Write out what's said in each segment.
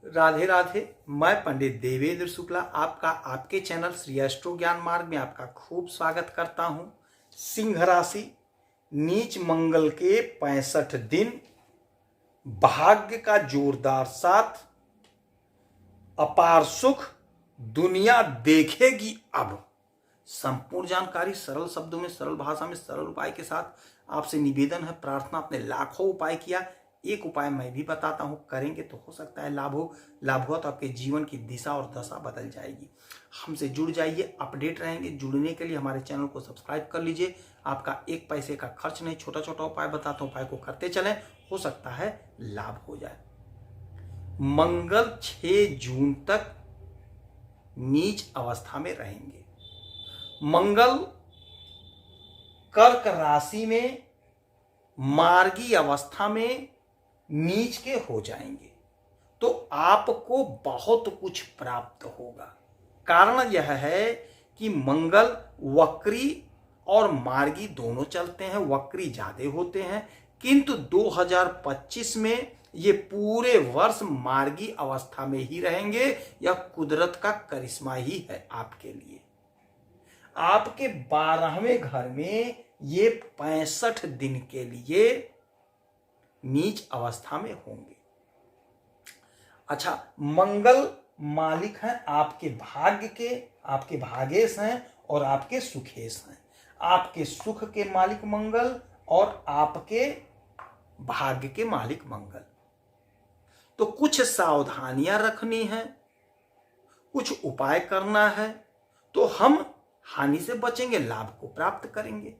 राधे राधे। मैं पंडित देवेंद्र शुक्ला आपका आपके चैनल श्री एस्ट्रो ज्ञान मार्ग में आपका खूब स्वागत करता हूं। सिंह राशि, नीच मंगल के 65 दिन, भाग्य का जोरदार साथ, अपार सुख, दुनिया देखेगी अब। संपूर्ण जानकारी सरल शब्दों में, सरल भाषा में, सरल उपाय के साथ आपसे निवेदन है, प्रार्थना। आपने लाखों उपाय किया, एक उपाय मैं भी बताता हूं, करेंगे तो हो सकता है लाभ हो। लाभ हुआ तो आपके जीवन की दिशा और दशा बदल जाएगी। हमसे जुड़ जाइए, अपडेट रहेंगे। जुड़ने के लिए हमारे चैनल को सब्सक्राइब कर लीजिए। आपका एक पैसे का खर्च नहीं, छोटा छोटा उपाय बताता हूं, उपाय को करते चलें, हो सकता है लाभ हो जाए। मंगल 6 जून तक नीच अवस्था में रहेंगे। मंगल कर्क राशि में मार्गी अवस्था में नीच के हो जाएंगे, तो आपको बहुत कुछ प्राप्त होगा। कारण यह है कि मंगल वक्री और मार्गी दोनों चलते हैं, वक्री ज्यादा होते हैं, किंतु 2025 में ये पूरे वर्ष मार्गी अवस्था में ही रहेंगे। यह कुदरत का करिश्मा ही है आपके लिए। आपके 12वें घर में ये 65 दिन के लिए नीच अवस्था में होंगे। अच्छा, मंगल मालिक हैं आपके भाग्य के, आपके भागेश हैं और आपके सुखेश हैं। आपके सुख के मालिक मंगल और आपके भाग्य के मालिक मंगल। तो कुछ सावधानियां रखनी है, कुछ उपाय करना है, तो हम हानि से बचेंगे, लाभ को प्राप्त करेंगे।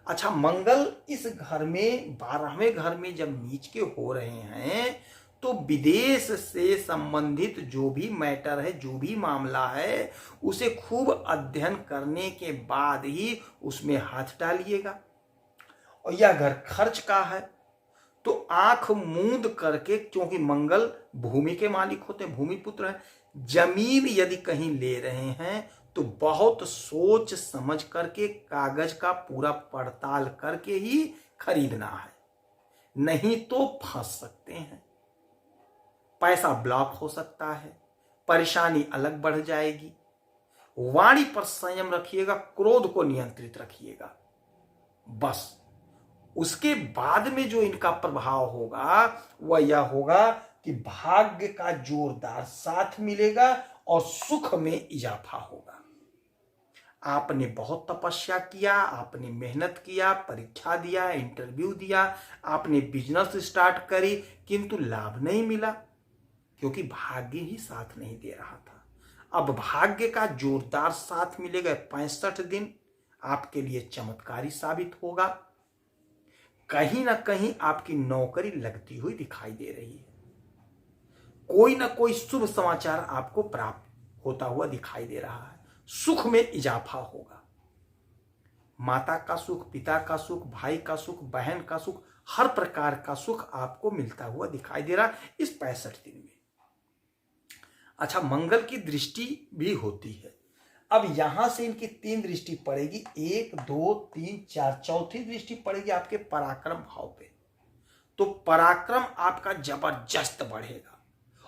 अच्छा, मंगल इस घर में 12वें घर में जब नीच के हो रहे हैं, तो विदेश से संबंधित जो भी मैटर है, जो भी मामला है, उसे खूब अध्ययन करने के बाद ही उसमें हाथ डालिएगा। और यह घर खर्च का है, तो आंख मूंद करके, क्योंकि मंगल भूमि के मालिक होते हैं, भूमि पुत्र है, जमीन यदि कहीं ले रहे हैं तो बहुत सोच समझ करके, कागज का पूरा पड़ताल करके ही खरीदना है, नहीं तो फंस सकते हैं। पैसा ब्लॉक हो सकता है, परेशानी अलग बढ़ जाएगी। वाणी पर संयम रखिएगा, क्रोध को नियंत्रित रखिएगा। बस उसके बाद में जो इनका प्रभाव होगा वह यह होगा कि भाग्य का जोरदार साथ मिलेगा और सुख में इजाफा होगा। आपने बहुत तपस्या किया, आपने मेहनत किया, परीक्षा दिया, इंटरव्यू दिया, आपने बिजनेस स्टार्ट करी, किंतु लाभ नहीं मिला, क्योंकि भाग्य ही साथ नहीं दे रहा था। अब भाग्य का जोरदार साथ मिलेगा। 65 दिन आपके लिए चमत्कारी साबित होगा। कहीं ना कहीं आपकी नौकरी लगती हुई दिखाई दे रही है। कोई ना कोई शुभ समाचार आपको प्राप्त होता हुआ दिखाई दे रहा है। सुख में इजाफा होगा। माता का सुख, पिता का सुख, भाई का सुख, बहन का सुख, हर प्रकार का सुख आपको मिलता हुआ दिखाई दे रहा है इस 65 दिन में। अच्छा, मंगल की दृष्टि भी होती है। अब यहां से इनकी 3 दृष्टि पड़ेगी, 1 2 3 4, चौथी दृष्टि पड़ेगी आपके पराक्रम भाव पे। तो पराक्रम आपका जबरदस्त बढ़ेगा।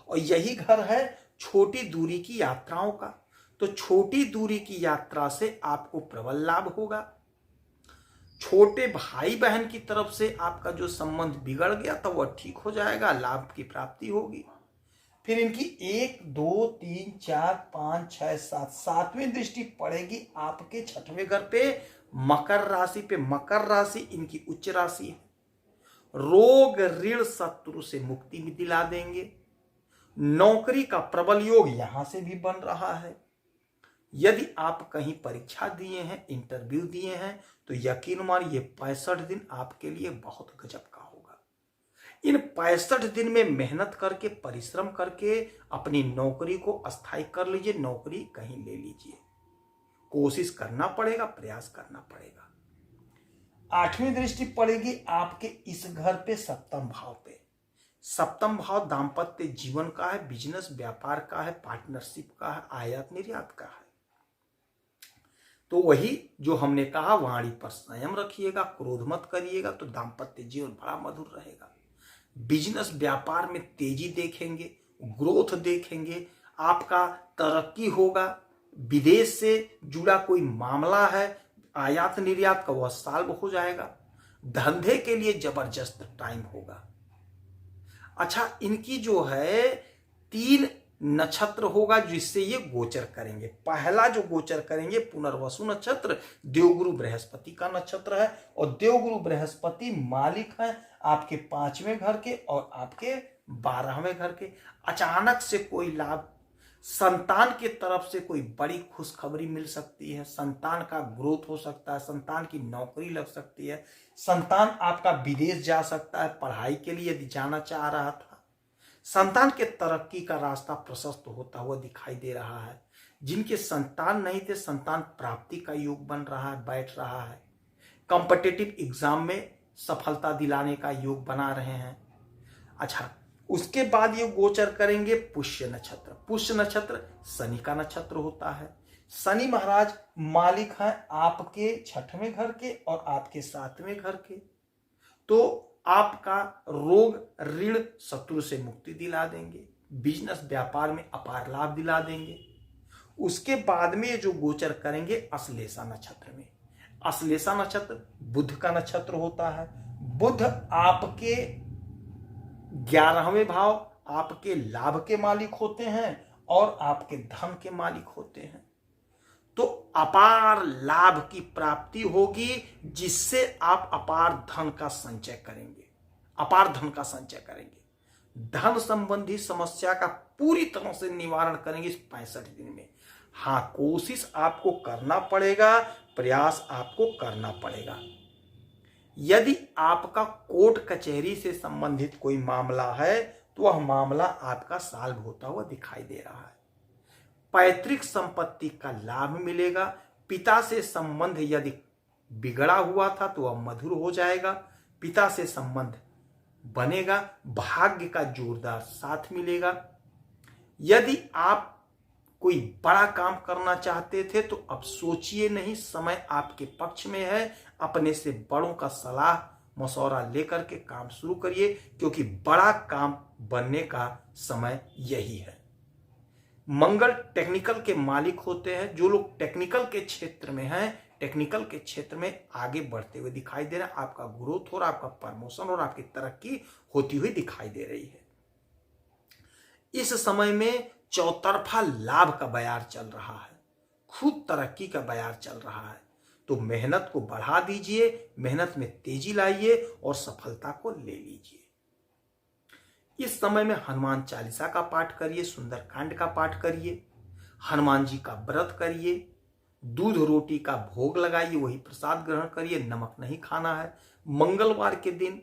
और यही घर है छोटी दूरी की यात्राओं का। तो छोटी दूरी की यात्रा से आपको प्रबल लाभ होगा। छोटे भाई बहन की तरफ से आपका जो संबंध बिगड़ गया था वह ठीक हो जाएगा, लाभ की प्राप्ति होगी। फिर इनकी 1 2 3 4 5 6 7, 7वीं दृष्टि पड़ेगी आपके 6वें घर पे, मकर राशि पे। मकर राशि इनकी उच्च राशि है। रोग ऋण शत्रु से मुक्ति भी दिला देंगे। नौकरी का प्रबल योग यहां से भी बन रहा है। यदि आप कहीं परीक्षा दिए हैं, इंटरव्यू दिए हैं, तो यकीन मानिए 65 दिन आपके लिए बहुत गजब का होगा। इन 65 दिन में मेहनत करके, परिश्रम करके अपनी नौकरी को अस्थायी कर लीजिए। नौकरी कहीं ले लीजिए, कोशिश करना पड़ेगा, प्रयास करना पड़ेगा। 8वीं दृष्टि पड़ेगी आपके इस घर पे, 7वें भाव पे। 7वां भाव दाम्पत्य जीवन का है, बिजनेस व्यापार का है, पार्टनरशिप का है, आयात निर्यात का है। तो वही जो हमने कहा, वाणी पर संयम रखिएगा, क्रोध मत करिएगा, तो दाम्पत्य जीवन बड़ा मधुर रहेगा। बिजनेस व्यापार में तेजी देखेंगे, ग्रोथ देखेंगे, आपका तरक्की होगा। विदेश से जुड़ा कोई मामला है, आयात निर्यात का, वह सॉल्व हो जाएगा। धंधे के लिए जबरदस्त टाइम होगा। अच्छा, इनकी जो है 3 नक्षत्र होगा जिससे ये गोचर करेंगे। पहला जो गोचर करेंगे पुनर्वसु नक्षत्र, देवगुरु बृहस्पति का नक्षत्र है, और देवगुरु बृहस्पति मालिक है आपके 5वें घर के और आपके 12वें घर के। अचानक से कोई लाभ, संतान के तरफ से कोई बड़ी खुशखबरी मिल सकती है, संतान का ग्रोथ हो सकता है, संतान की नौकरी लग सकती है, संतान आपका विदेश जा सकता है पढ़ाई के लिए यदि जाना चाह रहा था। संतान के तरक्की का रास्ता प्रशस्त होता हुआ दिखाई दे रहा है। जिनके संतान नहीं थे, संतान प्राप्ति का योग बन रहा है, बैठ रहा है। कॉम्पिटिटिव एग्जाम में सफलता दिलाने का योग बना रहे हैं। अच्छा, उसके बाद ये गोचर करेंगे पुष्य नक्षत्र। पुष्य नक्षत्र शनि का नक्षत्र होता है। शनि महाराज मालिक हैं आपके 6वें घर के और आपके 7वें घर के। तो आपका रोग, ऋण, शत्रु से मुक्ति दिला देंगे, बिजनेस व्यापार में अपार लाभ दिला देंगे। उसके बाद में जो गोचर करेंगे अश्लेषा नक्षत्र में। अश्लेषा नक्षत्र बुध का नक्षत्र होता है। बुध आपके 11वें भाव, आपके लाभ के मालिक होते हैं और आपके धन के मालिक होते हैं। तो अपार लाभ की प्राप्ति होगी जिससे आप अपार धन का संचय करेंगे, अपार धन का संचय करेंगे। धन संबंधी समस्या का पूरी तरह से निवारण करेंगे इस 65 दिन में। हाँ, कोशिश आपको करना पड़ेगा, प्रयास आपको करना पड़ेगा। यदि आपका कोर्ट कचहरी से संबंधित कोई मामला है तो वह मामला आपका सॉल्व होता हुआ दिखाई दे रहा है। पैतृक संपत्ति का लाभ मिलेगा। पिता से संबंध यदि बिगड़ा हुआ था तो वह मधुर हो जाएगा, पिता से संबंध बनेगा। भाग्य का जोरदार साथ मिलेगा। यदि आप कोई बड़ा काम करना चाहते थे तो अब सोचिए नहीं, समय आपके पक्ष में है। अपने से बड़ों का सलाह मशवरा लेकर के काम शुरू करिए, क्योंकि बड़ा काम बनने का समय यही है। मंगल टेक्निकल के मालिक होते हैं। जो लोग टेक्निकल के क्षेत्र में हैं, टेक्निकल के क्षेत्र में आगे बढ़ते हुए दिखाई दे रहा है। आपका ग्रोथ हो रहा है, आपका प्रमोशन और आपकी तरक्की होती हुई दिखाई दे रही है। इस समय में चौतरफा लाभ का बयार चल रहा है, खूब तरक्की का बयार चल रहा है। तो मेहनत को बढ़ा दीजिए, मेहनत में तेजी लाइए और सफलता को ले लीजिए। इस समय में हनुमान चालीसा का पाठ करिए, सुंदरकांड का पाठ करिए, हनुमान जी का व्रत करिए, दूध रोटी का भोग लगाइए, वही प्रसाद ग्रहण करिए, नमक नहीं खाना है। मंगलवार के दिन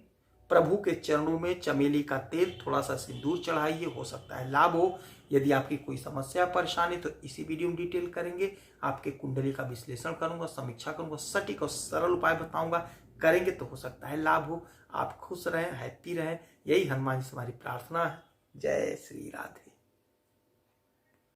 प्रभु के चरणों में चमेली का तेल, थोड़ा सा सिंदूर चढ़ाइए, हो सकता है लाभ हो। यदि आपकी कोई समस्या परेशानी तो इसी वीडियो में डिटेल करेंगे। आपके कुंडली का विश्लेषण करूंगा, समीक्षा करूंगा, सटीक और सरल उपाय बताऊंगा। करेंगे तो हो सकता है लाभ हो। आप खुश रहें, हैप्पी रहें, यही हनुमान जी से हमारी प्रार्थना है। जय श्री राधे।